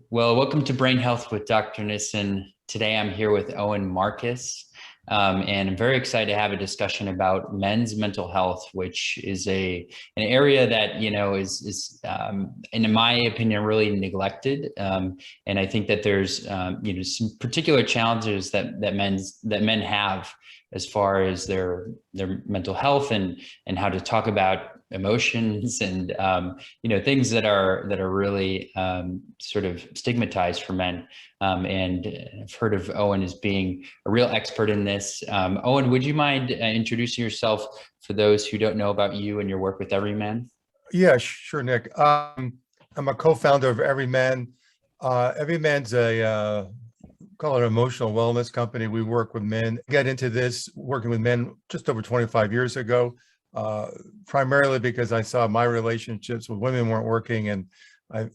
Well, welcome to Brain Health with Dr. Nissen. Today I'm here with Owen Marcus, and I'm very excited to have a discussion about men's mental health, which is an area that is in my opinion, really neglected. And I think that there's some particular challenges that men have as far as their mental health and how to talk about emotions and things that are really sort of stigmatized for men. And I've heard of Owen as being a real expert in this. Owen, would you mind introducing yourself for those who don't know about you and your work with Evryman? Yeah, sure, Nick. I'm a co-founder of Evryman. Everyman's call it an emotional wellness company. We work with men. Get into this working with men just over 25 years ago, primarily because I saw my relationships with women weren't working, and I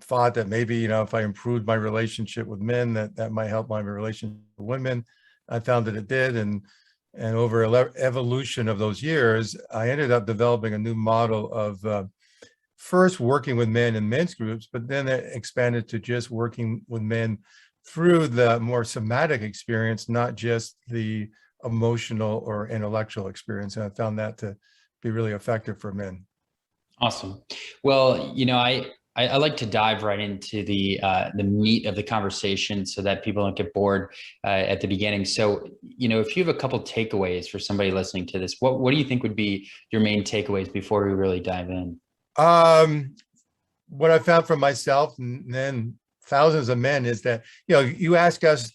thought that maybe if I improved my relationship with men, that might help my relationship with women. I found that it did, and over evolution of those years, I ended up developing a new model of first working with men in men's groups, but then it expanded to just working with men through the more somatic experience, not just the emotional or intellectual experience. And I found that to be really effective for men. Awesome. Well, I like to dive right into the meat of the conversation so that people don't get bored at the beginning. So, if you have a couple takeaways for somebody listening to this, what do you think would be your main takeaways before we really dive in? What I found for myself and then thousands of men is that, you ask us,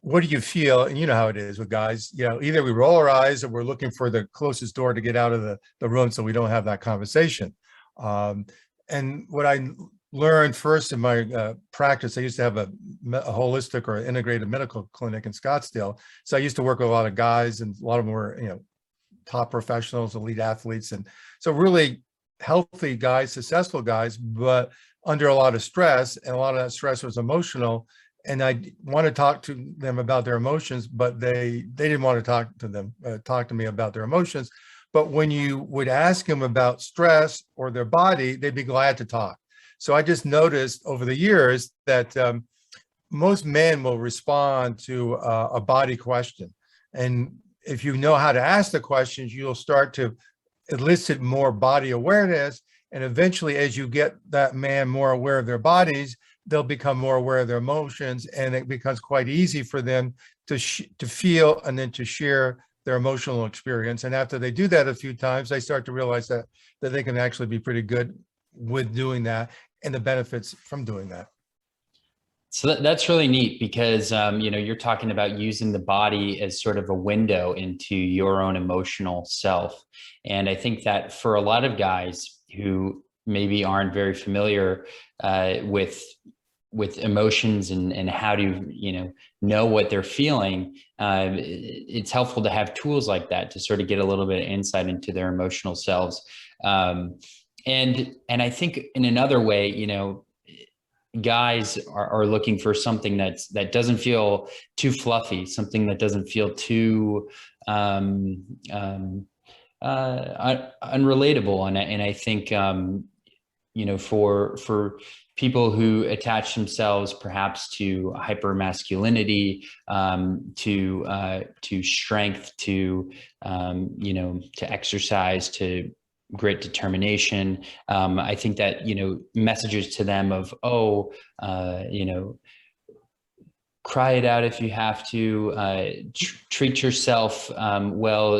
what do you feel? And you know how it is with guys, either we roll our eyes or we're looking for the closest door to get out of the room so we don't have that conversation. And what I learned first in my practice, I used to have a holistic or integrated medical clinic in Scottsdale. So I used to work with a lot of guys, and a lot of them were, top professionals, elite athletes. And so really healthy guys, successful guys, but under a lot of stress, and a lot of that stress was emotional. And I want to talk to them about their emotions, but they didn't want to talk to me about their emotions. But when you would ask them about stress or their body, they'd be glad to talk. So I just noticed over the years that most men will respond to a body question. And if you know how to ask the questions, you'll start to elicit more body awareness. And eventually, as you get that man more aware of their bodies, they'll become more aware of their emotions. And it becomes quite easy for them to feel and then to share their emotional experience. And after they do that a few times, they start to realize that they can actually be pretty good with doing that and the benefits from doing that. So that's really neat because, you're talking about using the body as sort of a window into your own emotional self. And I think that for a lot of guys who maybe aren't very familiar with emotions and how to know what they're feeling, it's helpful to have tools like that to sort of get a little bit of insight into their emotional selves. And I think in another way, guys are looking for something that doesn't feel too fluffy, something that doesn't feel too unrelatable. And I think for people who attach themselves perhaps to hypermasculinity, to strength, to exercise, to grit, determination. I think that, messages to them of, cry it out if you have to, treat yourself well,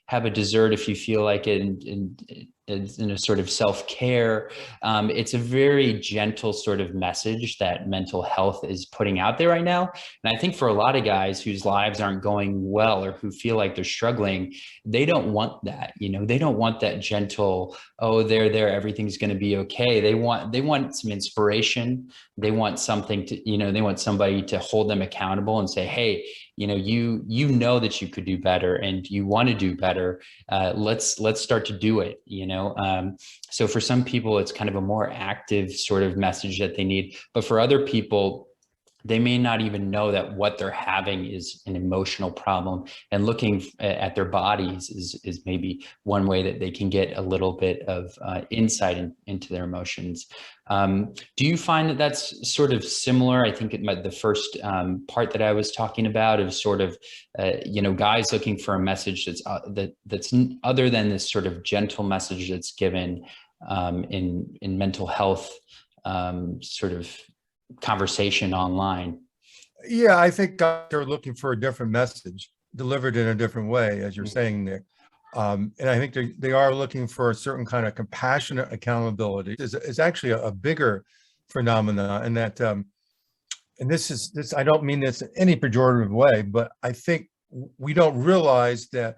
have a dessert if you feel like it, and in a sort of self-care. It's a very gentle sort of message that mental health is putting out there right now. And I think for a lot of guys whose lives aren't going well or who feel like they're struggling, they don't want that, they don't want that gentle, oh, they're there, everything's going to be okay. They want some inspiration. They want something to, they want somebody to hold them accountable and say, hey, you know that you could do better and you want to do better. Let's start to do it, So for some people, it's kind of a more active sort of message that they need. But for other people, they may not even know that what they're having is an emotional problem, and looking at their bodies is maybe one way that they can get a little bit of insight into their emotions. Do you find that that's sort of similar? I think the first part that I was talking about is sort of, guys looking for a message that's other than this sort of gentle message that's given in mental health sort of conversation online. Yeah, I think guys are looking for a different message delivered in a different way, as you're saying, Nick. And I think they are looking for a certain kind of compassionate accountability. It's actually a bigger phenomena, and that, and this, I don't mean this in any pejorative way, but I think we don't realize that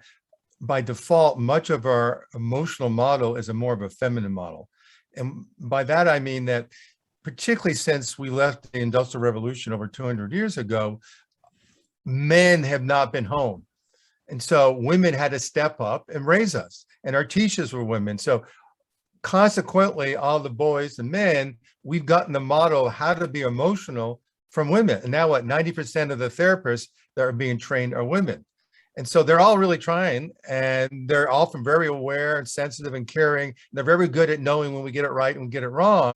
by default, much of our emotional model is more of a feminine model. And by that, I mean that particularly since we left the Industrial Revolution over 200 years ago, men have not been home. And so women had to step up and raise us, and our teachers were women. So consequently, all the boys and men, we've gotten the model of how to be emotional from women. And now what, 90% of the therapists that are being trained are women. And so they're all really trying, and they're often very aware and sensitive and caring. And they're very good at knowing when we get it right and we get it wrong.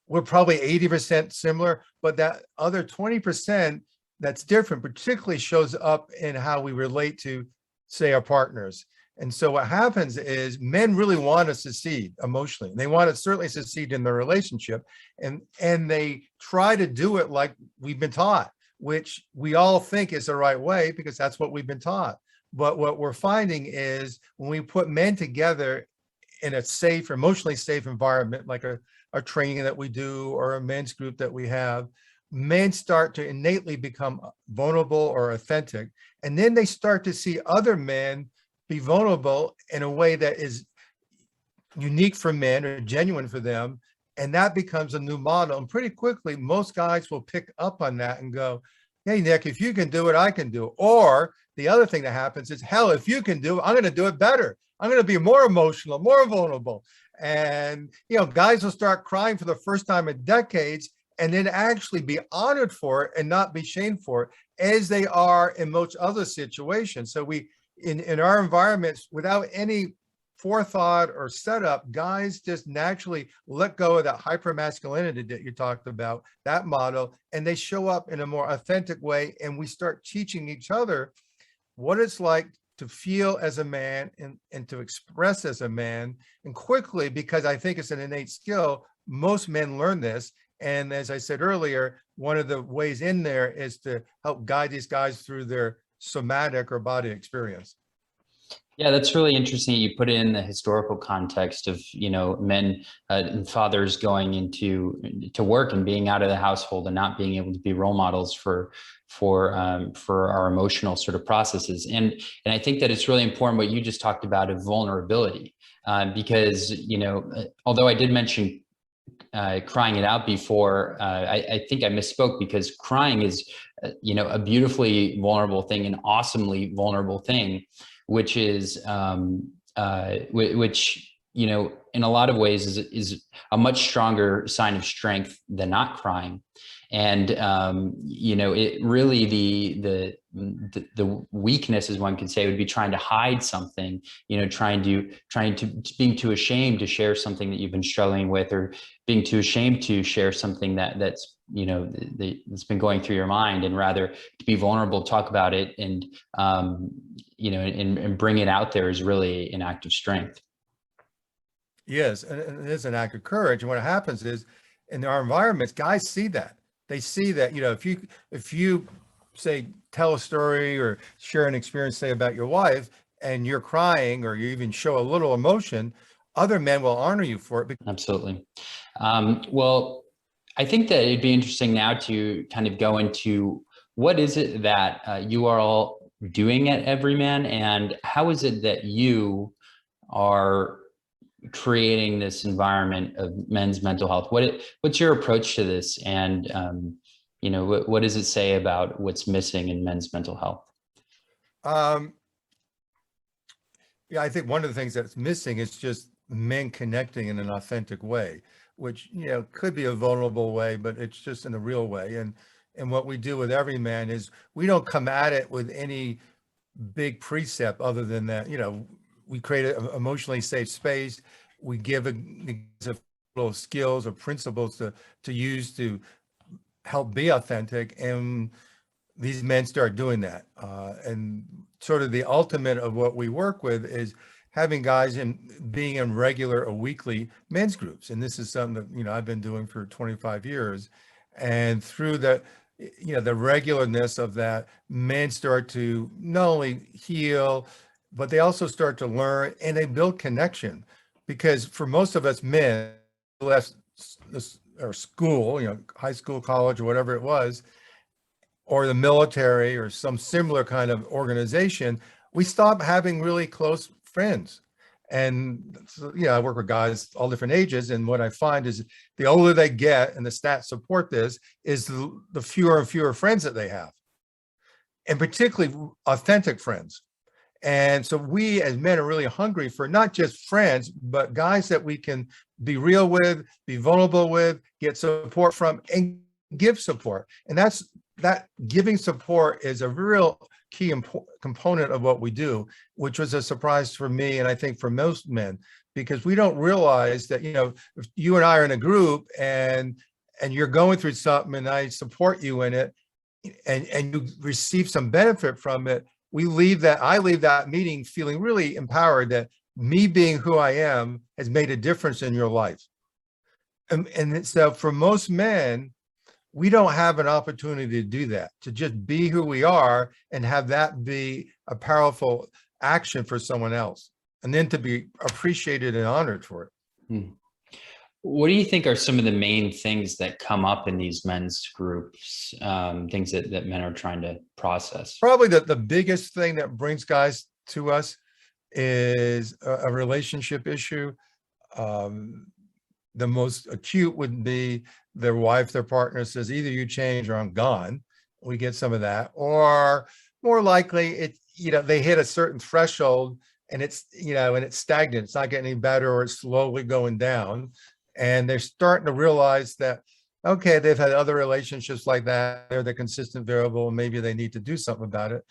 We're probably 80% similar, but that other 20% that's different particularly shows up in how we relate to, say, our partners. And so what happens is men really want to succeed emotionally. They want to certainly succeed in their relationship, and they try to do it like we've been taught, which we all think is the right way because that's what we've been taught. But what we're finding is when we put men together in a safe, emotionally safe environment, like a training that we do or a men's group that we have, men start to innately become vulnerable or authentic. And then they start to see other men be vulnerable in a way that is unique for men or genuine for them. And that becomes a new model. And pretty quickly, most guys will pick up on that and go, hey, Nick, if you can do it, I can do it. Or the other thing that happens is, hell, if you can do it, I'm going to do it better. I'm going to be more emotional, more vulnerable. And, guys will start crying for the first time in decades and then actually be honored for it and not be shamed for it, as they are in most other situations. So we, in our environments, without any forethought or setup, guys just naturally let go of that hypermasculinity that you talked about, that model, and they show up in a more authentic way. And we start teaching each other what it's like to feel as a man and to express as a man. And quickly, because I think it's an innate skill, most men learn this. And as I said earlier, one of the ways in there is to help guide these guys through their somatic or body experience. Yeah, that's really interesting. You put it in the historical context of, men and fathers going to work and being out of the household and not being able to be role models for our emotional sort of processes. And I think that it's really important what you just talked about of vulnerability, because, although I did mention crying it out before, I think I misspoke, because crying is, a beautifully vulnerable thing, an awesomely vulnerable thing, which is, which, in a lot of ways is a much stronger sign of strength than not crying. And, it really, the weakness, as one could say, would be trying to hide something, trying to being too ashamed to share something that you've been struggling with, or being too ashamed to share something that's been going through your mind, and rather to be vulnerable, talk about it, and, and bring it out there is really an act of strength. Yes, and it is an act of courage. And what happens is, in our environments, guys see that. They see that, if you say, tell a story or share an experience, say, about your wife, and you're crying, or you even show a little emotion, other men will honor you for it. Absolutely. Well, I think that it'd be interesting now to kind of go into what is it that you are all doing at Evryman, and how is it that you are creating this environment of men's mental health? What's your approach to this? And, what does it say about what's missing in men's mental health? Yeah, I think one of the things that's missing is just men connecting in an authentic way, which, could be a vulnerable way, but it's just in a real way. And, And what we do with Evryman is we don't come at it with any big precept other than that, we create an emotionally safe space. We give a little skills or principles to use to help be authentic. And these men start doing that. And sort of the ultimate of what we work with is having guys being in regular or weekly men's groups. And this is something that, I've been doing for 25 years. And through the regularness of that, men start to not only heal, but they also start to learn and they build connection. Because for most of us men, left or school, high school, college, or whatever it was, or the military or some similar kind of organization, we stop having really close friends. And so, I work with guys all different ages. And what I find is the older they get, and the stats support this, is the fewer and fewer friends that they have, and particularly authentic friends. And so we as men are really hungry for not just friends, but guys that we can be real with, be vulnerable with, get support from, and give support. And that giving support is a real key component of what we do, which was a surprise for me, and I think for most men, because we don't realize that, if you and I are in a group and you're going through something and I support you in it, and you receive some benefit from it, I leave that meeting feeling really empowered that me being who I am has made a difference in your life. And so for most men, we don't have an opportunity to do that, to just be who we are and have that be a powerful action for someone else, and then to be appreciated and honored for it. What do you think are some of the main things that come up in these men's groups, things that men are trying to process? Probably the biggest thing that brings guys to us is a relationship issue. The most acute would be their wife, their partner says, either you change or I'm gone. We get some of that. Or more likely, they hit a certain threshold and it's stagnant. It's not getting any better, or it's slowly going down. And they're starting to realize that, okay, they've had other relationships like that. They're the consistent variable, and maybe they need to do something about it.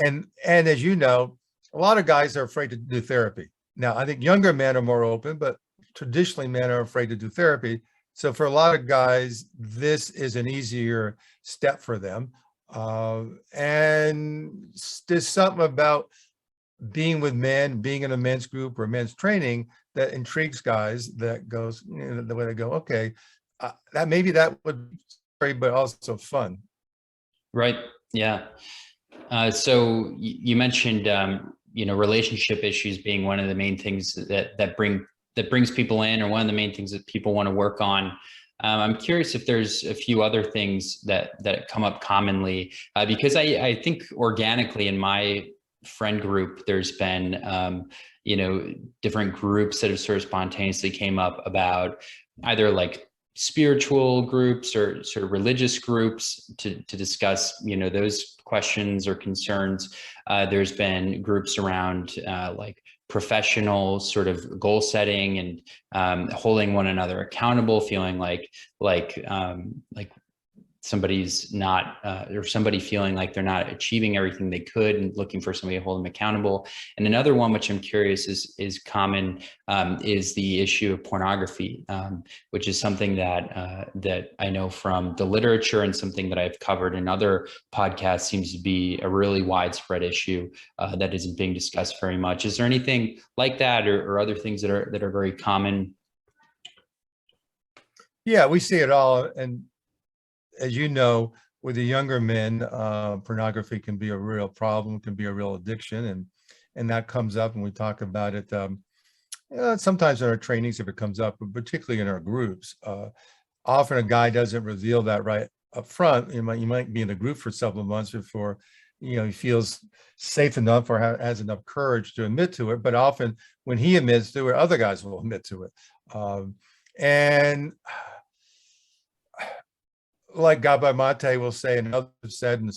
And as you know, a lot of guys are afraid to do therapy. Now, I think younger men are more open, but traditionally men are afraid to do therapy. So for a lot of guys, this is an easier step for them. And there's something about being with men, being in a men's group or men's training that intrigues guys, that goes, the way they go, okay, that would be scary, but also fun. Right. Yeah. So you mentioned, relationship issues being one of the main things that brings people in, or one of the main things that people want to work on. I'm curious if there's a few other things that come up commonly, because I think organically in my friend group, there's been, different groups that have sort of spontaneously came up about either like spiritual groups or sort of religious groups to discuss, those questions or concerns. There's been groups around like professional sort of goal setting and holding one another accountable, feeling like somebody's not, or somebody feeling like they're not achieving everything they could and looking for somebody to hold them accountable. And another one, which I'm curious is common, is the issue of pornography, which is something that I know from the literature and something that I've covered in other podcasts seems to be a really widespread issue that isn't being discussed very much. Is there anything like that or other things that are very common? Yeah, we see it all. And as you know, with the younger men, pornography can be a real problem, can be a real addiction. And that comes up when we talk about it. Sometimes in our trainings, if it comes up, but particularly in our groups, often a guy doesn't reveal that right up front. You might be in a group for several months before, he feels safe enough or has enough courage to admit to it. But often when he admits to it, other guys will admit to it. And like Gabor Mate will say, and others have said, and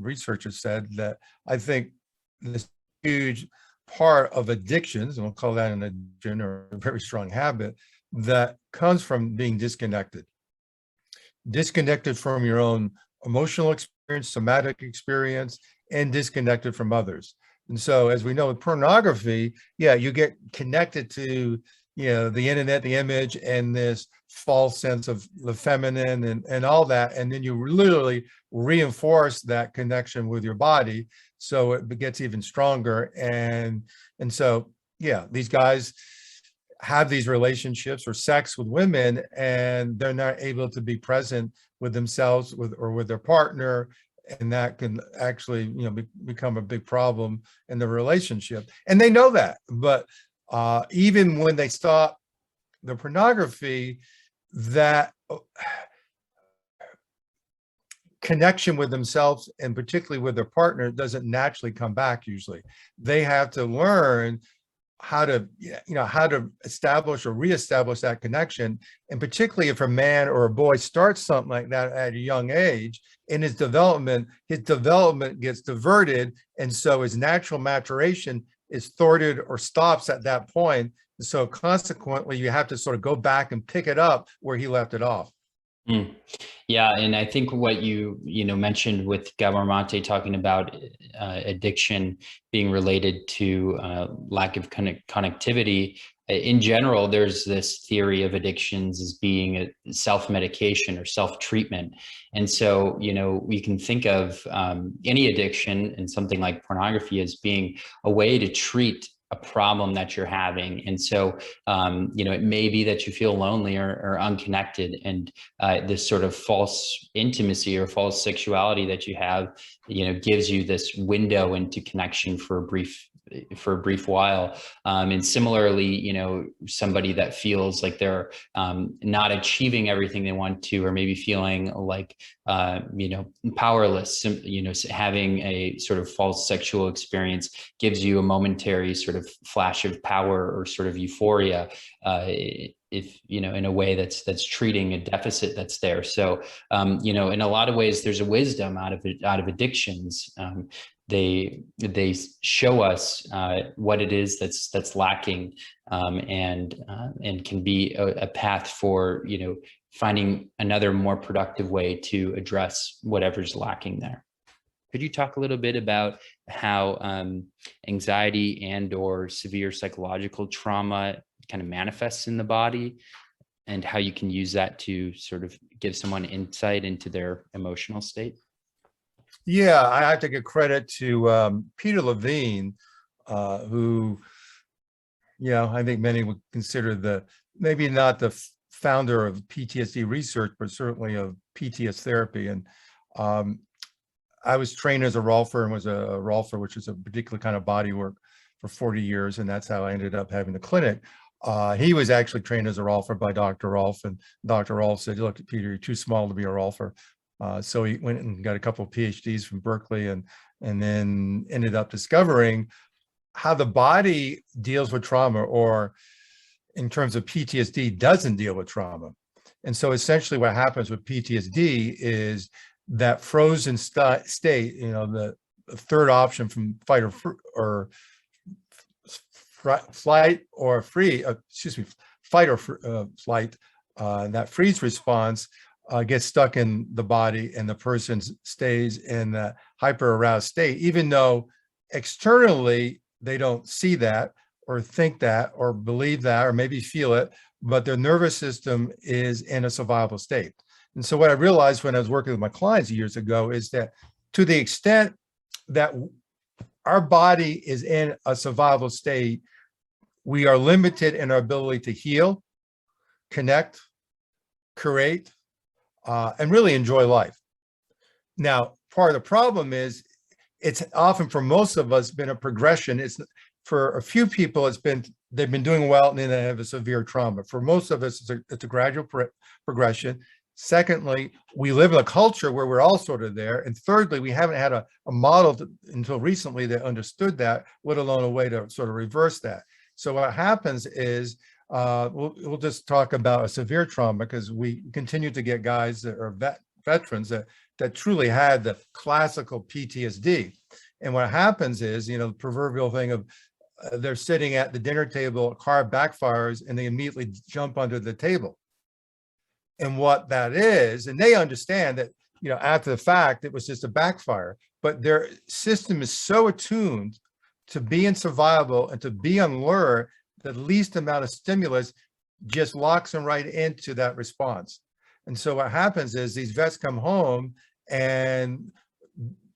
researchers said, that I think this huge part of addictions, and we'll call that an addiction or a very strong habit, that comes from being disconnected from your own emotional experience, somatic experience, and disconnected from others. And so, as we know with pornography, yeah, you get connected to, the internet, the image, and this false sense of the feminine and all that. And then you literally reinforce that connection with your body. So it gets even stronger. And so, yeah, these guys have these relationships or sex with women, and they're not able to be present with themselves or with their partner, and that can actually become a big problem in the relationship, and they know that. But even when they stop the pornography, that connection with themselves and particularly with their partner doesn't naturally come back. Usually they have to learn how to establish or reestablish that connection. And particularly if a man or a boy starts something like that at a young age, in his development gets diverted, and so his natural maturation is thwarted or stops at that point. So consequently, you have to sort of go back and pick it up where he left it off. Mm. Yeah, and I think what you mentioned with Gabor Mate talking about addiction being related to lack of connectivity. In general, there's this theory of addictions as being a self-medication or self-treatment. And so, we can think of any addiction and something like pornography as being a way to treat a problem that you're having. And so, it may be that you feel lonely or unconnected, and this sort of false intimacy or false sexuality that you have, gives you this window into connection for a brief while. And similarly, somebody that feels like they're not achieving everything they want to, or maybe feeling like, powerless, having a sort of false sexual experience gives you a momentary sort of flash of power or sort of euphoria, if in a way that's treating a deficit that's there. So in a lot of ways there's a wisdom out of addictions. They show us what it is that's lacking, and can be a path for finding another more productive way to address whatever's lacking there. Could you talk a little bit about how anxiety and or severe psychological trauma kind of manifests in the body, and how you can use that to sort of give someone insight into their emotional state? Yeah, I have to give credit to Peter Levine, who, I think many would consider maybe not the founder of PTSD research, but certainly of PTS therapy. And I was trained as a Rolfer and was a Rolfer, which is a particular kind of body work, for 40 years. And that's how I ended up having the clinic. He was actually trained as a Rolfer by Dr. Rolf, and Dr. Rolf said, "Look, Peter, you're too small to be a Rolfer." So he went and got a couple of PhDs from Berkeley, and then ended up discovering how the body deals with trauma, or in terms of PTSD, doesn't deal with trauma. And so essentially what happens with PTSD is that frozen state, the third option from fight or flight or free, fight or flight, that freeze response gets stuck in the body, and the person stays in the hyper-aroused state, even though externally they don't see that or think that or believe that or maybe feel it, but their nervous system is in a survival state. And so what I realized when I was working with my clients years ago is that to the extent that our body is in a survival state, we are limited in our ability to heal, connect, create, and really enjoy life. Now, part of the problem is it's often, for most of us, been a progression. It's for a few people, they've been doing well and then they have a severe trauma. For most of us, it's a gradual progression. Secondly, we live in a culture where we're all sort of there. And thirdly, we haven't had a model until recently that understood that, let alone a way to sort of reverse that. So what happens is, we'll just talk about a severe trauma, because we continue to get guys that are veterans that truly had the classical PTSD. And what happens is, the proverbial thing of they're sitting at the dinner table, a car backfires, and they immediately jump under the table. And what that is, and they understand that after the fact, it was just a backfire. But their system is so attuned to be in survival and to be on lure, the least amount of stimulus just locks them right into that response. And so what happens is these vets come home and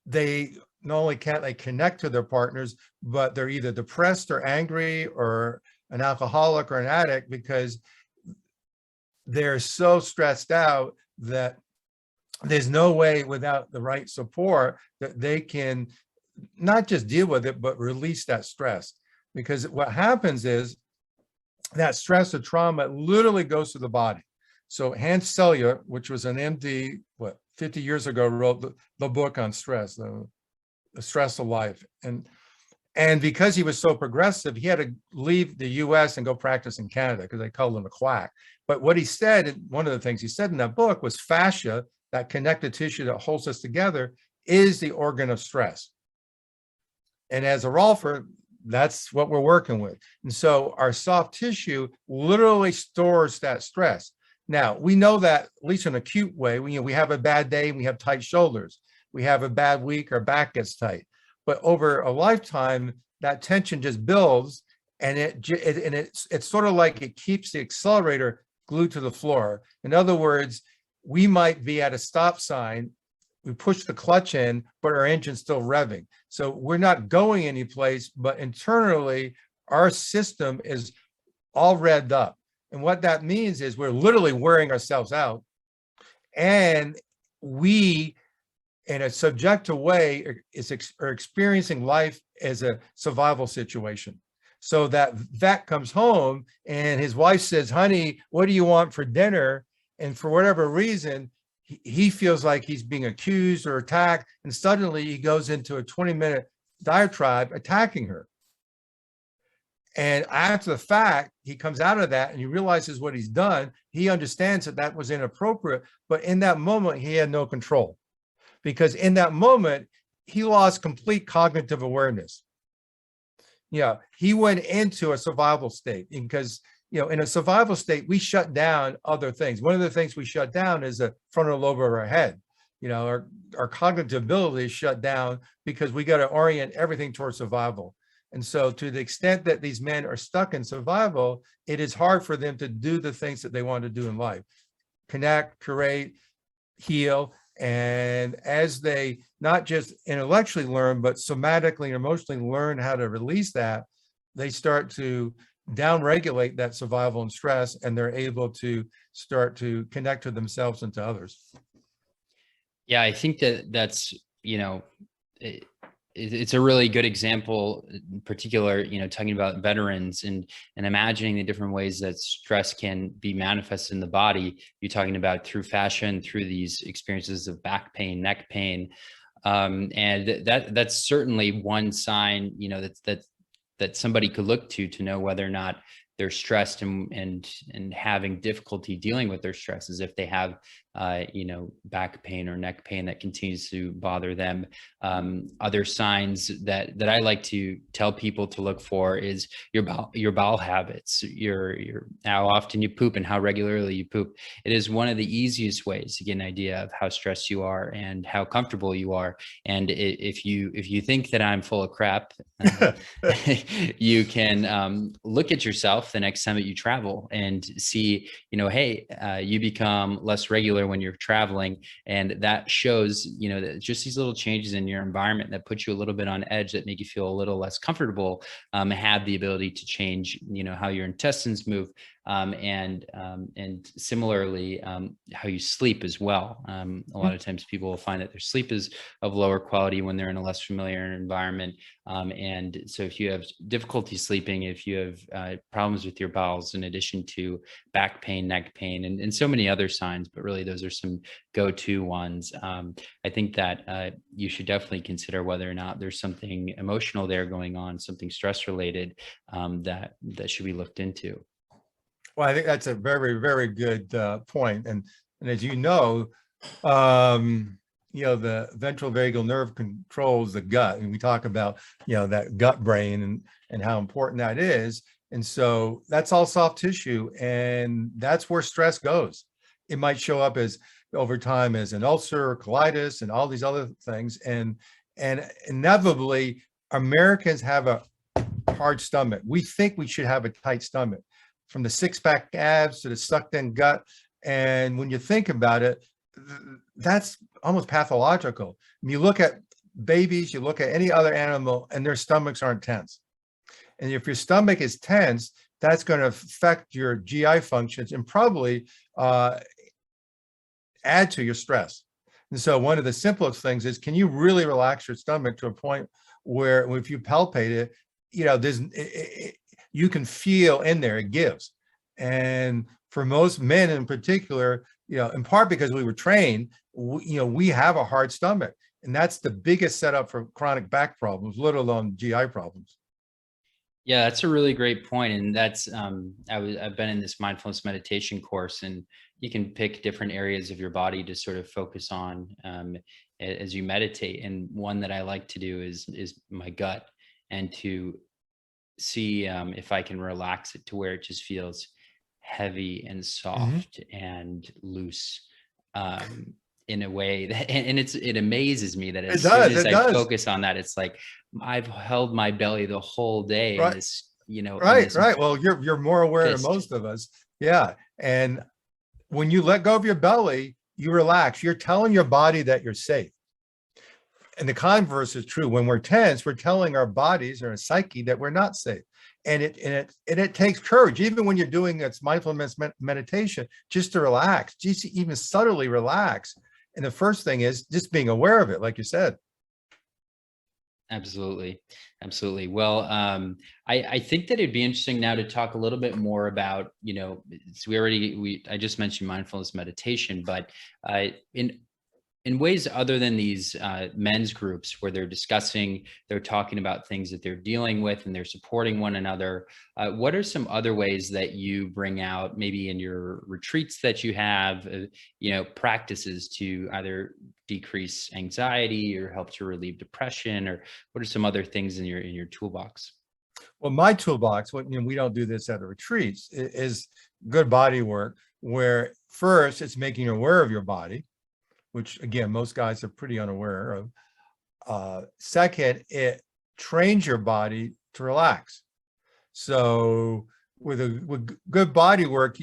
they not only can't they connect to their partners, but they're either depressed or angry or an alcoholic or an addict because they're so stressed out that there's no way without the right support that they can not just deal with it, but release that stress. Because what happens is that stress or trauma literally goes to the body. So Hans Selye, which was an MD, 50 years ago, wrote the book on stress, the stress of life. And because he was so progressive, he had to leave the US and go practice in Canada because they called him a quack. But what he said, one of the things he said in that book was fascia, that connective tissue that holds us together, is the organ of stress. And as a Rolfer, that's what we're working with. And so our soft tissue literally stores that stress. Now, we know that, at least in an acute way, we have a bad day, we have tight shoulders. We have a bad week, our back gets tight. But over a lifetime, that tension just builds, and it's sort of like it keeps the accelerator glued to the floor. In other words, we might be at a stop sign, we push the clutch in, but our engine's still revving. So we're not going anyplace, but internally, our system is all revved up. And what that means is we're literally wearing ourselves out. And we, in a subjective way, are experiencing life as a survival situation. So that vet comes home and his wife says, honey, what do you want for dinner? And for whatever reason, he feels like he's being accused or attacked. And suddenly he goes into a 20-minute diatribe attacking her. And after the fact, he comes out of that and he realizes what he's done. He understands that that was inappropriate. But in that moment, he had no control. Because in that moment, he lost complete cognitive awareness. He went into a survival state because, in a survival state, we shut down other things. One of the things we shut down is the frontal lobe of our head. Our cognitive ability is shut down because we got to orient everything towards survival. And so to the extent that these men are stuck in survival, it is hard for them to do the things that they want to do in life. Connect, create, heal. And as they not just intellectually learn, but somatically and emotionally learn how to release that, they start to downregulate that survival and stress, and they're able to start to connect to themselves and to others. Yeah, I think that's, it's a really good example, in particular, talking about veterans and imagining the different ways that stress can be manifested in the body. You're talking about through fascia and through these experiences of back pain, neck pain. And that's certainly one sign, that somebody could look to know whether or not they're stressed and having difficulty dealing with their stress, as if they have back pain or neck pain that continues to bother them. Other signs that I like to tell people to look for is your bowel habits, your how often you poop and how regularly you poop. It is one of the easiest ways to get an idea of how stressed you are and how comfortable you are. And if you think that I'm full of crap, you can look at yourself the next time that you travel and see, hey, you become less regular when you're traveling, and that shows, that just these little changes in your environment that put you a little bit on edge, that make you feel a little less comfortable, have the ability to change, how your intestines move, and similarly, how you sleep as well. A lot of times people will find that their sleep is of lower quality when they're in a less familiar environment. And so if you have difficulty sleeping, if you have problems with your bowels, in addition to back pain, neck pain, and so many other signs, but really those are some go-to ones. I think that you should definitely consider whether or not there's something emotional there going on, something stress related, that should be looked into. Well, I think that's a very, very good point. And as you know, the ventral vagal nerve controls the gut. And we talk about, that gut brain and how important that is. And so that's all soft tissue. And that's where stress goes. It might show up as, over time as an ulcer, colitis, and all these other things. And inevitably, Americans have a hard stomach. We think we should have a tight stomach, from the six-pack abs to the sucked-in gut. And when you think about it, that's almost pathological. You look at babies, you look at any other animal, and their stomachs aren't tense. And if your stomach is tense, that's going to affect your GI functions and probably add to your stress. And so one of the simplest things is, can you really relax your stomach to a point where if you palpate it, you know, you can feel in there, it gives. And for most men in particular, you know, in part because we were trained, we have a hard stomach. And that's the biggest setup for chronic back problems, let alone GI problems. Yeah, that's a really great point. And that's, I've been in this mindfulness meditation course, and you can pick different areas of your body to sort of focus on as you meditate. And one that I like to do is my gut, and to see if I can relax it to where it just feels heavy and soft and loose. In a way that, and it amazes me that as soon as I focus on that, it's like I've held my belly the whole day. Right. In this, in right. this Well, you're more aware fist. than most of us. Yeah. And when you let go of your belly, you relax. You're telling your body that you're safe. And the converse is true. When we're tense, we're telling our bodies or our psyche that we're not safe. And it takes courage, even when you're doing its mindfulness meditation, just to relax, just even subtly relax. And the first thing is just being aware of it, like you said. Absolutely. Absolutely. Well, I think that it'd be interesting now to talk a little bit more about, so I just mentioned mindfulness meditation, but in ways other than these men's groups where they're talking about things that they're dealing with and they're supporting one another, what are some other ways that you bring out, maybe in your retreats that you have, practices to either decrease anxiety or help to relieve depression, or what are some other things in your toolbox? Well, my toolbox, we don't do this at the retreats, is good body work, where first it's making you aware of your body, which again, most guys are pretty unaware of. Second, it trains your body to relax. So with good body work,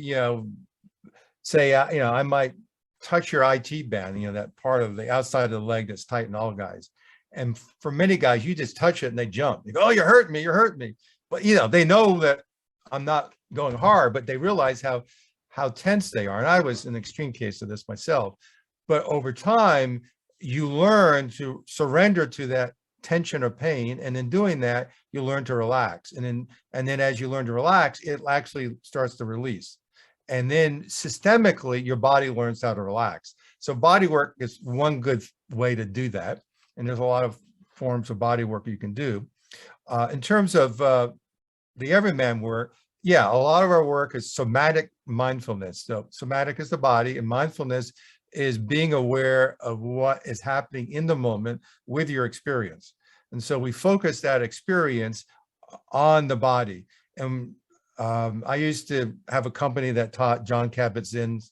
say, I might touch your IT band, that part of the outside of the leg that's tight in all guys. And for many guys, you just touch it and they jump. You go, oh, you're hurting me. But, they know that I'm not going hard, but they realize how tense they are. And I was an extreme case of this myself. But over time, you learn to surrender to that tension or pain. And in doing that, you learn to relax. And then as you learn to relax, it actually starts to release. And then systemically, your body learns how to relax. So body work is one good way to do that. And there's a lot of forms of body work you can do. In terms of the Evryman work, a lot of our work is somatic mindfulness. So somatic is the body, and mindfulness is being aware of what is happening in the moment with your experience. And so we focus that experience on the body. And I used to have a company that taught Jon Kabat-Zinn's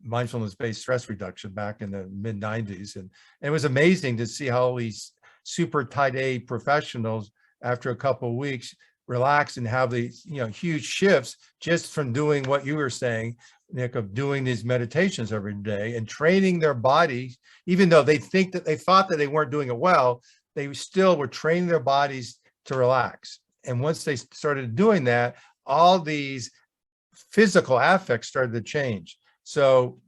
mindfulness-based stress reduction back in the mid-90s. And it was amazing to see how these super type A professionals, after a couple of weeks, relax and have these, huge shifts just from doing what you were saying, Nick, of doing these meditations every day and training their bodies. Even though they thought that they weren't doing it well, they still were training their bodies to relax. And once they started doing that, all these physical affects started to change. So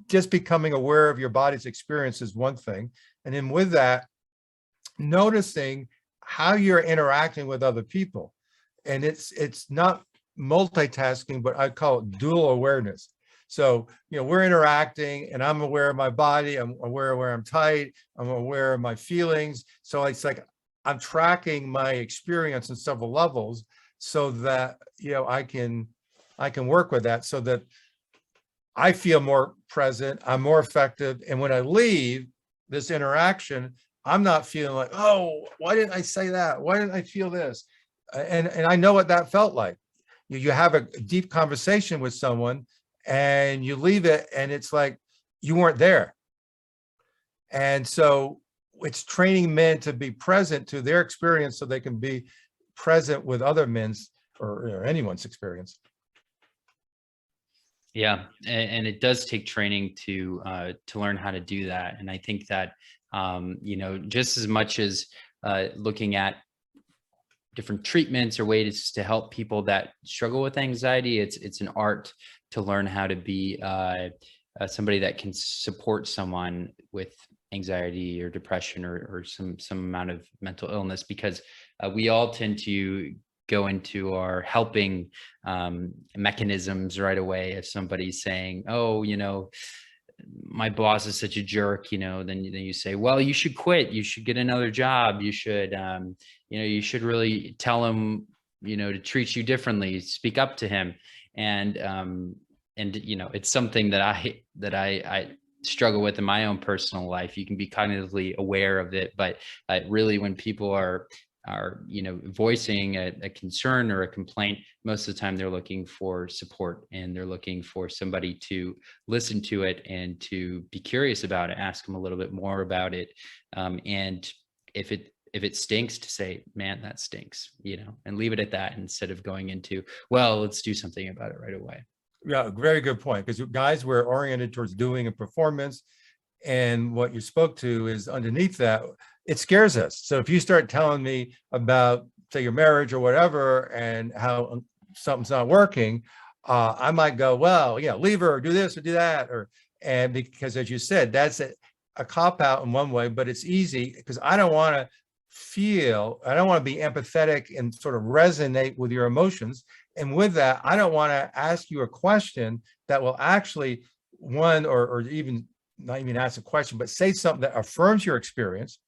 just becoming aware of your body's experience is one thing. And then with that, noticing how you're interacting with other people. And it's not multitasking, but I call it dual awareness. So, we're interacting and I'm aware of my body. I'm aware of where I'm tight. I'm aware of my feelings. So it's like I'm tracking my experience on several levels so that, I can work with that so that I feel more present, I'm more effective. And when I leave this interaction, I'm not feeling like, oh, why didn't I say that? Why didn't I feel this? And I know what that felt like. You have a deep conversation with someone and you leave it and it's like you weren't there. And so it's training men to be present to their experience so they can be present with other men's or anyone's experience. Yeah, and it does take training to learn how to do that. And I think that just as much as looking at different treatments or ways to help people that struggle with anxiety, it's an art to learn how to be somebody that can support someone with anxiety or depression or some amount of mental illness, because we all tend to go into our helping mechanisms right away. If somebody's saying, oh, my boss is such a jerk, then you say, well, you should quit, you should get another job, you should you should really tell him to treat you differently, speak up to him. And it's something that I struggle with in my own personal life. You can be cognitively aware of it, but really when people are voicing a concern or a complaint, most of the time they're looking for support, and they're looking for somebody to listen to it and to be curious about it, ask them a little bit more about it. And if it stinks, to say, man, that stinks, and leave it at that, instead of going into, well, let's do something about it right away. Yeah, very good point. Because guys, we're oriented towards doing a performance, and what you spoke to is underneath that, it scares us. So if you start telling me about, say, your marriage or whatever, and how something's not working, I might go, well, leave her or do this or do that, and because, as you said, that's a cop out in one way, but it's easy because I don't want to be empathetic and sort of resonate with your emotions. And with that, I don't want to ask you a question that will actually, or even not even ask a question, but say something that affirms your experience,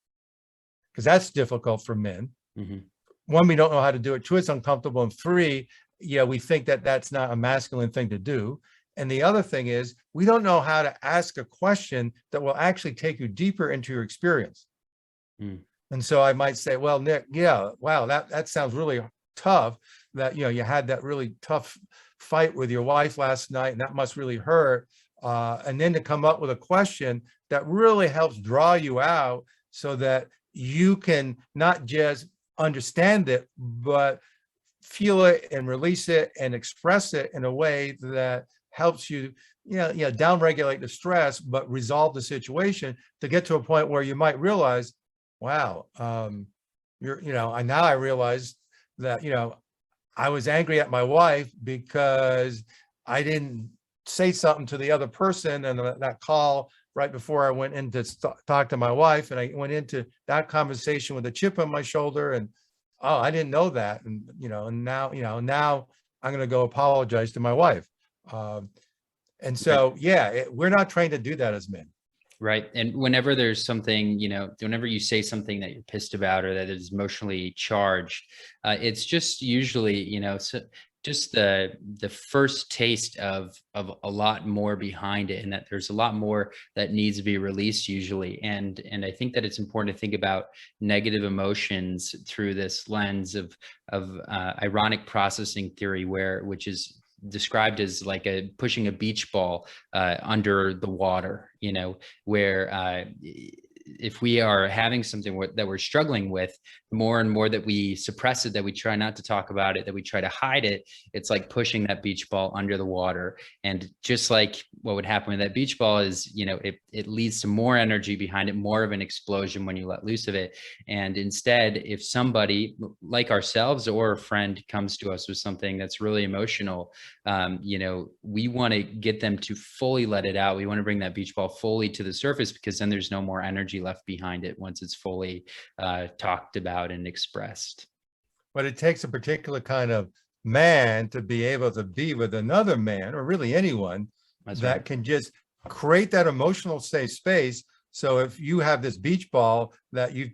because that's difficult for men. Mm-hmm. One, we don't know how to do it. Two, it's uncomfortable. And three, we think that that's not a masculine thing to do. And the other thing is, we don't know how to ask a question that will actually take you deeper into your experience. Mm. And so I might say, well, Nick, wow, that sounds really tough, that, you had that really tough fight with your wife last night, and that must really hurt. And then to come up with a question that really helps draw you out so that you can not just understand it, but feel it and release it and express it in a way that helps you, downregulate the stress, but resolve the situation to get to a point where you might realize, wow, now I realize that, I was angry at my wife because I didn't say something to the other person, and that call right before I went in to talk to my wife, and I went into that conversation with a chip on my shoulder, and I didn't know that, and and now I'm going to go apologize to my wife, and so we're not trained to do that as men. Right. And whenever there's something, whenever you say something that you're pissed about or that is emotionally charged, it's just usually, just the first taste of a lot more behind it, and that there's a lot more that needs to be released usually. And I think that it's important to think about negative emotions through this lens of ironic processing theory, which is described as like pushing a beach ball under the water, where if we are having something that we're struggling with, the more and more that we suppress it, that we try not to talk about it, that we try to hide it, it's like pushing that beach ball under the water. And just like what would happen with that beach ball is, it leads to more energy behind it, more of an explosion when you let loose of it. And instead, if somebody like ourselves or a friend comes to us with something that's really emotional, we want to get them to fully let it out. We want to bring that beach ball fully to the surface, because then there's no more energy left behind it once it's fully talked about and expressed. But it takes a particular kind of man to be able to be with another man, or really anyone, that can just create that emotional safe space. So if you have this beach ball that you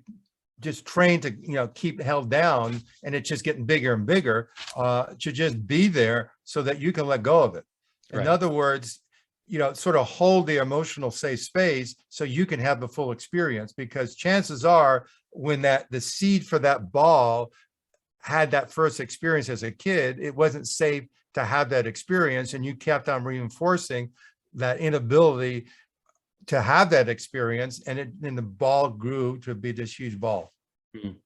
just trained to keep held down, and it's just getting bigger and bigger, to just be there so that you can let go of it. In other words, sort of hold the emotional safe space so you can have the full experience, because chances are when the seed for that ball had that first experience as a kid, it wasn't safe to have that experience, and you kept on reinforcing that inability to have that experience, and the ball grew to be this huge ball. Mhm.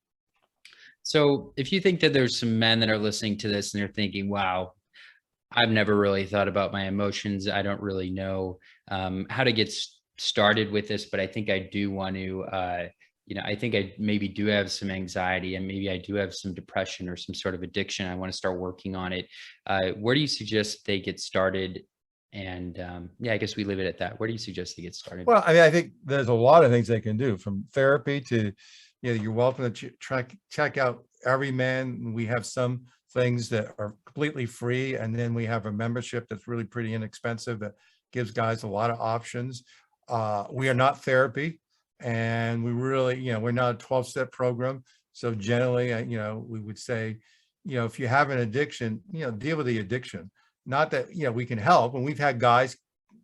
So if you think that there's some men that are listening to this and they're thinking, wow, I've never really thought about my emotions. I don't really know how to get started with this, but I think I do want to, I think I maybe do have some anxiety, and maybe I do have some depression or some sort of addiction. I want to start working on it. Where do you suggest they get started? And I guess we leave it at that. Where do you suggest they get started? Well, I mean, I think there's a lot of things they can do, from therapy to, you're welcome to check out Evryman. We have some things that are completely free, and then we have a membership that's really pretty inexpensive that gives guys a lot of options. We are not therapy, and we really, we're not a 12-step program. So generally, we would say, if you have an addiction, deal with the addiction. Not that, we can help. And we've had guys,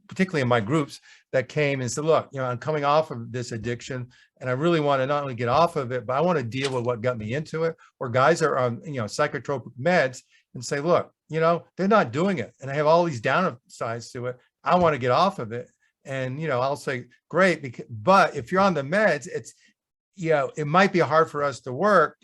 particularly in my groups, that came and said, look, I'm coming off of this addiction, and I really want to not only get off of it, but I want to deal with what got me into it. Or guys are on, psychotropic meds and say, look, they're not doing it, and I have all these downsides to it. I want to get off of it. And, I'll say, great, but if you're on the meds, it's, it might be hard for us to work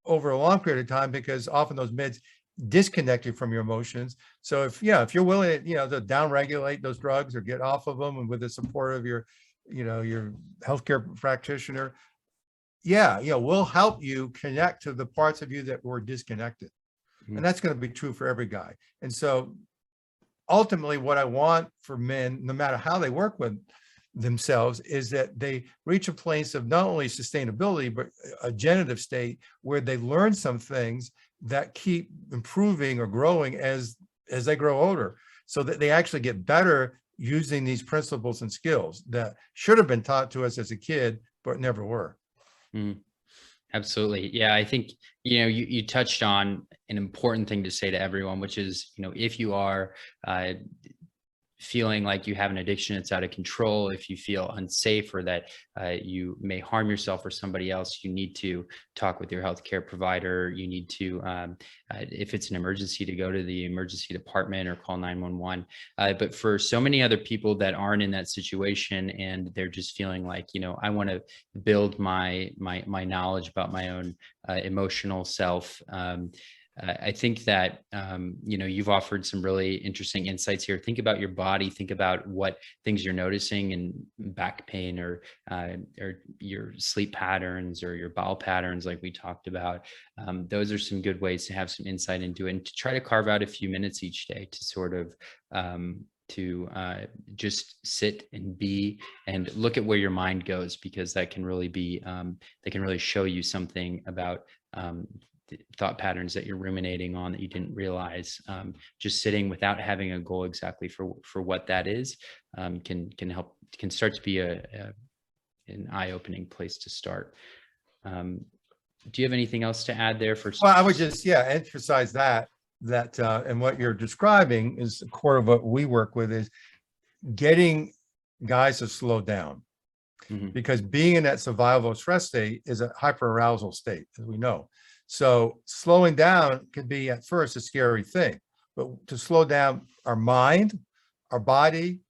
over a long period of time, because often those meds disconnect you from your emotions. So if you're willing to, to downregulate those drugs or get off of them, and with the support of your, your healthcare practitioner, we'll help you connect to the parts of you that were disconnected. Mm-hmm. And that's going to be true for every guy. And so ultimately, what I want for men, no matter how they work with themselves, is that they reach a place of not only sustainability, but a generative state where they learn some things that keep improving or growing as they grow older, so that they actually get better using these principles and skills that should have been taught to us as a kid, but never were. Mm, absolutely. Yeah, I think, you touched on an important thing to say to everyone, which is, if you are feeling like you have an addiction that's out of control, if you feel unsafe, or that you may harm yourself or somebody else, you need to talk with your healthcare provider. You need to, if it's an emergency, to go to the emergency department or call 911. But for so many other people that aren't in that situation, and they're just feeling like, I want to build my knowledge about my own emotional self. I think that, you've offered some really interesting insights here. Think about your body, think about what things you're noticing in back pain, or your sleep patterns, or your bowel patterns, like we talked about. Those are some good ways to have some insight into it, and to try to carve out a few minutes each day to sort of, just sit and be, and look at where your mind goes, because that can really be, they can really show you something about, thought patterns that you're ruminating on that you didn't realize. Just sitting without having a goal exactly for what that is, can start to be an eye-opening place to start. Do you have anything else to add there? Well, I would just emphasize that and what you're describing is the core of what we work with, is getting guys to slow down. Mm-hmm. Because being in that survival stress state is a hyperarousal state, as we know. So slowing down can be at first a scary thing, but to slow down our mind, our body,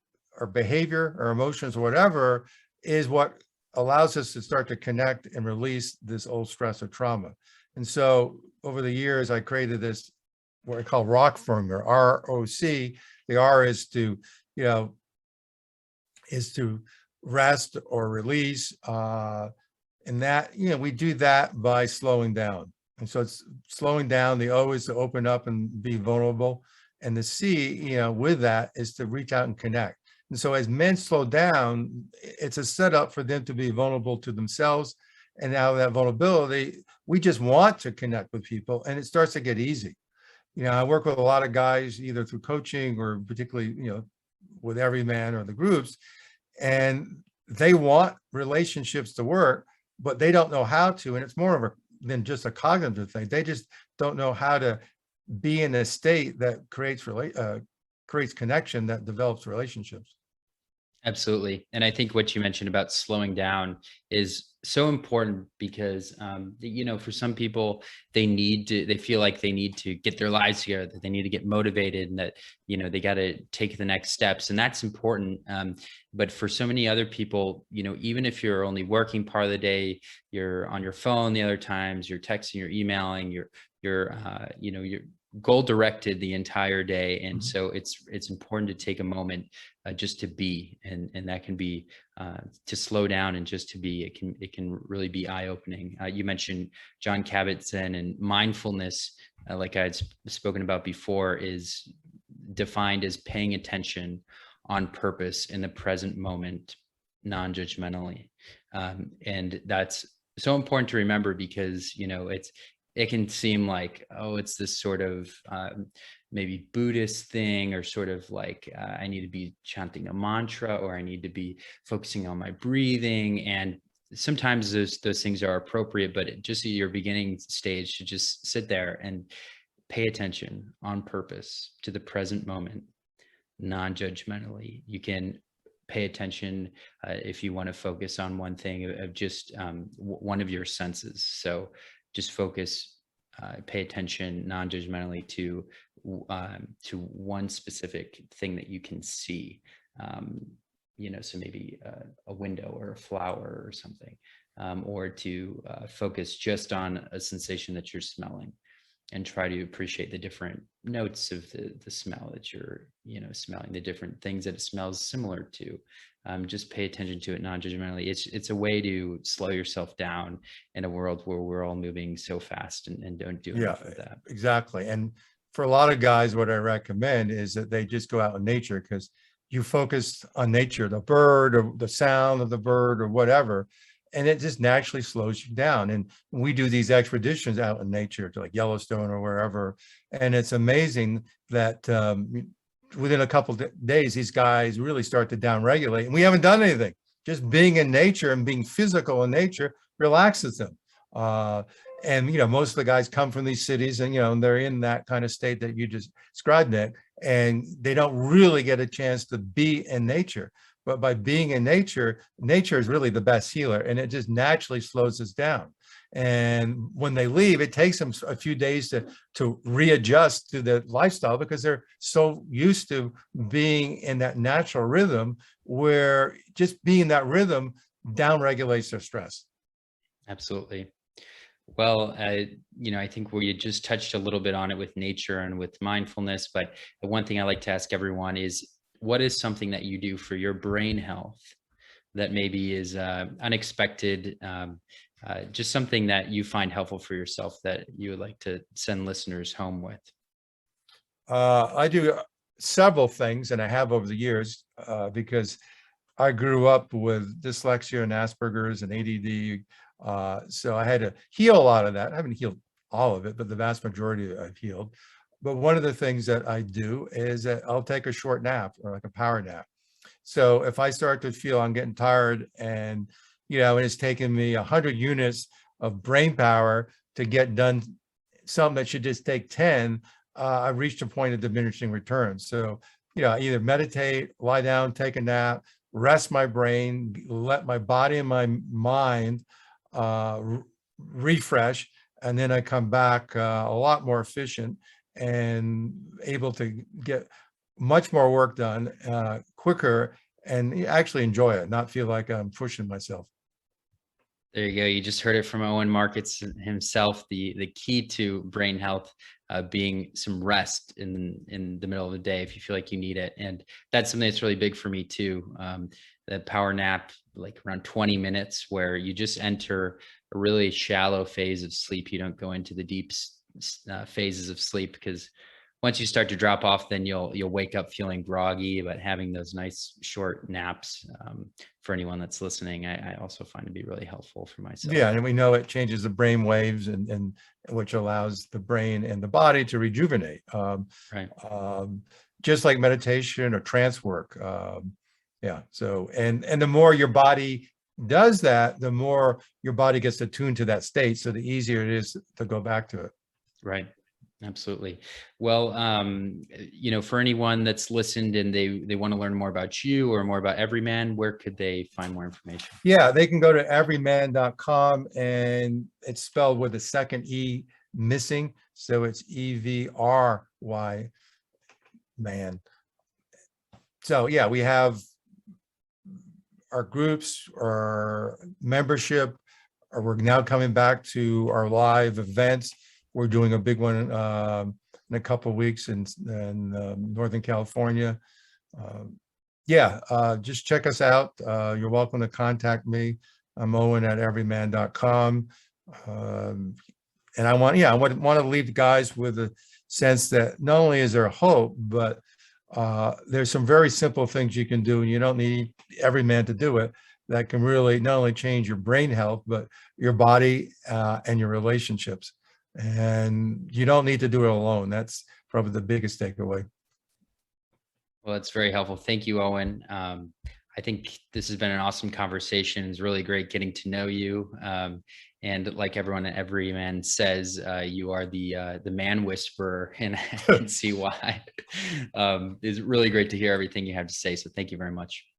our behavior, our emotions, or whatever, is what allows us to start to connect and release this old stress or trauma. And so over the years, I created this, what I call rock formula, ROC. The R is to, rest or release. And that, we do that by slowing down. And so it's slowing down. The O is to open up and be vulnerable. And the C, with that, is to reach out and connect. And so as men slow down, it's a setup for them to be vulnerable to themselves. And out of that vulnerability, we just want to connect with people, and it starts to get easy. I work with a lot of guys, either through coaching or particularly, with Evryman or the groups, and they want relationships to work, but they don't know how to. And it's more than just a cognitive thing. They just don't know how to be in a state that creates connection, that develops relationships. Absolutely. And I think what you mentioned about slowing down is so important because, for some people, they feel like they need to get their lives together, that they need to get motivated and that, they got to take the next steps. And that's important. But for so many other people, even if you're only working part of the day, you're on your phone the other times, you're texting, you're emailing, you're goal directed the entire day. And so it's important to take a moment just to be, and that can be to slow down and just to be. It can really be eye-opening. You mentioned John Kabat-Zinn, and mindfulness, like I had spoken about before, is defined as paying attention on purpose in the present moment, non-judgmentally. And that's so important to remember because it can seem like, oh, it's this sort of maybe Buddhist thing, or sort of like I need to be chanting a mantra, or I need to be focusing on my breathing. And sometimes those things are appropriate, but just at your beginning stage, to just sit there and pay attention on purpose to the present moment, non-judgmentally. You can pay attention if you want to focus on one thing of just one of your senses. So just focus, pay attention non-judgmentally to one specific thing that you can see. So maybe a window or a flower or something, or to focus just on a sensation that you're smelling, and try to appreciate the different notes of the smell that you're smelling, the different things that it smells similar to. Just pay attention to it non-judgmentally. It's a way to slow yourself down in a world where we're all moving so fast and don't do enough of that. Exactly. And for a lot of guys, what I recommend is that they just go out in nature, because you focus on nature, the bird or the sound of the bird or whatever, and it just naturally slows you down. And we do these expeditions out in nature to like Yellowstone or wherever, and it's amazing that within a couple of days, these guys really start to downregulate, and we haven't done anything. Just being in nature and being physical in nature relaxes them. And most of the guys come from these cities, and they're in that kind of state that you just described, Nick, and they don't really get a chance to be in nature. But by being in nature, nature is really the best healer, and it just naturally slows us down. And when they leave, it takes them a few days to readjust to the lifestyle, because they're so used to being in that natural rhythm, where just being in that rhythm downregulates their stress. Absolutely. Well, I think we just touched a little bit on it with nature and with mindfulness, but the one thing I like to ask everyone is, what is something that you do for your brain health that maybe is unexpected, just something that you find helpful for yourself that you would like to send listeners home with? I do several things, and I have over the years, because I grew up with dyslexia and Asperger's and ADD. So I had to heal a lot of that. I haven't healed all of it, but the vast majority I've healed. But one of the things that I do is that I'll take a short nap, or like a power nap. So if I start to feel I'm getting tired, and it's taken me 100 units of brain power to get done something that should just take 10, I've reached a point of diminishing returns. So I either meditate, lie down, take a nap, rest my brain, let my body and my mind refresh, and then I come back a lot more efficient and able to get much more work done quicker, and actually enjoy it, not feel like I'm pushing myself. There you go. You just heard it from Owen Marcus himself. The key to brain health being some rest in the middle of the day if you feel like you need it. And that's something that's really big for me too. The power nap, like around 20 minutes, where you just enter a really shallow phase of sleep. You don't go into the deep phases of sleep, because once you start to drop off, then you'll wake up feeling groggy. But having those nice short naps, for anyone that's listening, I also find to be really helpful for myself. Yeah, and we know it changes the brain waves, and which allows the brain and the body to rejuvenate. Right. Just like meditation or trance work. Yeah. So and the more your body does that, the more your body gets attuned to that state. So the easier it is to go back to it. Right. Absolutely. Well, for anyone that's listened and they want to learn more about you or more about Everyman, where could they find more information? Yeah, they can go to evryman.com, and it's spelled with a second E missing. So it's EVRY man. So yeah, we have our groups, our membership. We're now coming back to our live events. We're doing a big one in a couple of weeks in Northern California. Just check us out. You're welcome to contact me. I'm Owen at everyman.com. And I want to leave the guys with a sense that not only is there hope, but there's some very simple things you can do, and you don't need every man to do it, that can really not only change your brain health, but your body and your relationships. And you don't need to do it alone. That's probably the biggest takeaway. Well, that's very helpful. Thank you, Owen. I think this has been an awesome conversation. It's really great getting to know you. And like everyone at Everyman says, you are the man whisperer, and I can see why. It's really great to hear everything you have to say. So thank you very much.